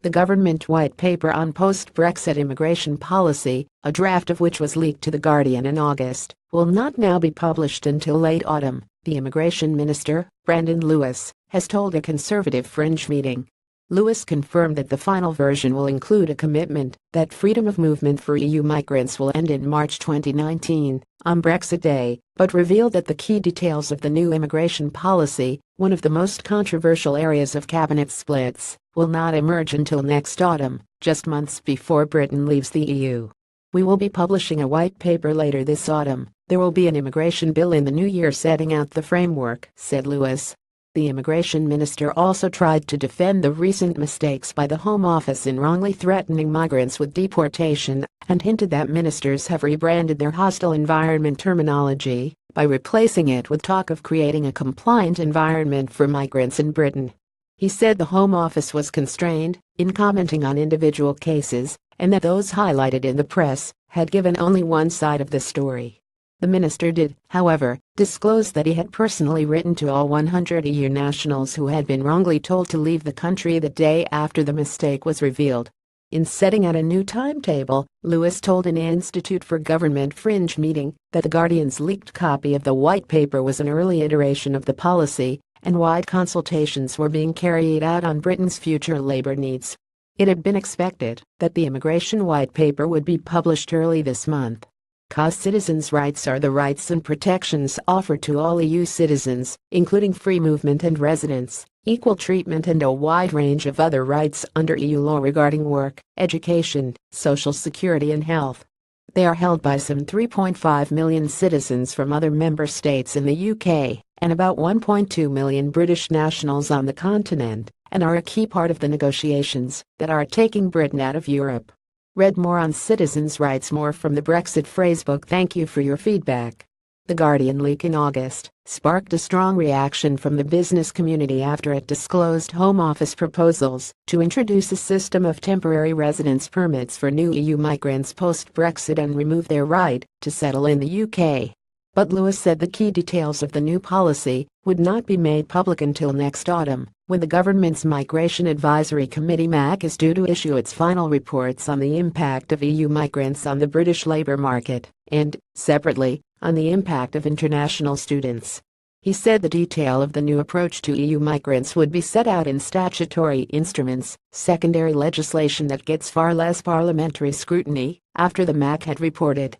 The government white paper on post-Brexit immigration policy, a draft of which was leaked to The Guardian in August, will not now be published until late autumn, the immigration minister, Brendan Lewis, has told a Conservative fringe meeting. Lewis confirmed that the final version will include a commitment that freedom of movement for EU migrants will end in March 2019, on Brexit Day, but revealed that the key details of the new immigration policy, one of the most controversial areas of cabinet splits, will not emerge until next autumn, just months before Britain leaves the EU. "We will be publishing a white paper later this autumn. There will be an immigration bill in the new year setting out the framework," said Lewis. The immigration minister also tried to defend the recent mistakes by the Home Office in wrongly threatening migrants with deportation and hinted that ministers have rebranded their hostile environment terminology by replacing it with talk of creating a compliant environment for migrants in Britain. He said the Home Office was constrained in commenting on individual cases and that those highlighted in the press had given only one side of the story. The minister did, however, disclose that he had personally written to all 100 EU nationals who had been wrongly told to leave the country the day after the mistake was revealed. In setting out a new timetable, Lewis told an Institute for Government fringe meeting that The Guardian's leaked copy of the white paper was an early iteration of the policy, and wide consultations were being carried out on Britain's future labour needs. It had been expected that the immigration white paper would be published early this month. Citizens' rights are the rights and protections offered to all EU citizens, including free movement and residence, equal treatment and a wide range of other rights under EU law regarding work, education, social security and health. They are held by some 3.5 million citizens from other member states in the UK and about 1.2 million British nationals on the continent, and are a key part of the negotiations that are taking Britain out of Europe. Read more on citizens' rights more from the Brexit phrasebook. Thank you for your feedback. The Guardian leak in August sparked a strong reaction from the business community after it disclosed Home Office proposals to introduce a system of temporary residence permits for new EU migrants post-Brexit and remove their right to settle in the UK. But Lewis said the key details of the new policy would not be made public until next autumn, when the government's Migration Advisory Committee (MAC) is due to issue its final reports on the impact of EU migrants on the British labour market and, separately, on the impact of international students. He said the detail of the new approach to EU migrants would be set out in statutory instruments, secondary legislation that gets far less parliamentary scrutiny, after the MAC had reported.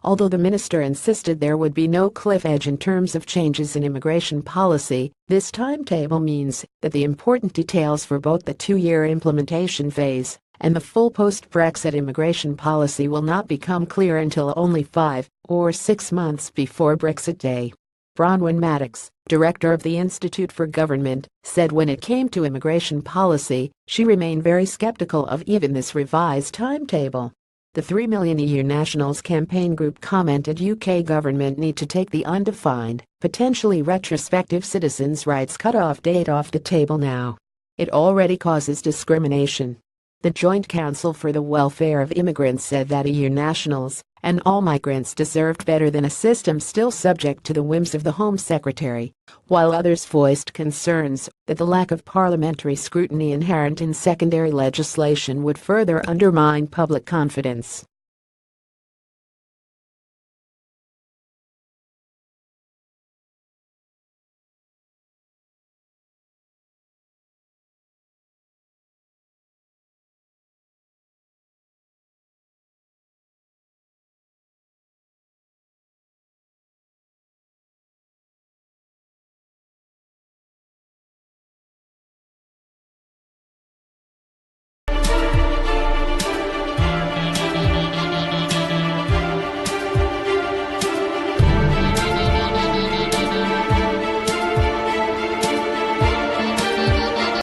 Although the minister insisted there would be no cliff edge in terms of changes in immigration policy, this timetable means that the important details for both the two-year implementation phase and the full post-Brexit immigration policy will not become clear until only 5 or 6 months before Brexit Day. Bronwyn Maddox, director of the Institute for Government, said when it came to immigration policy, she remained very skeptical of even this revised timetable. The 3 Million EU Nationals campaign group commented UK government need to take the undefined, potentially retrospective citizens' rights cut-off date off the table now. It already causes discrimination. The Joint Council for the Welfare of Immigrants said that EU nationals and all migrants deserved better than a system still subject to the whims of the Home Secretary, while others voiced concerns that the lack of parliamentary scrutiny inherent in secondary legislation would further undermine public confidence.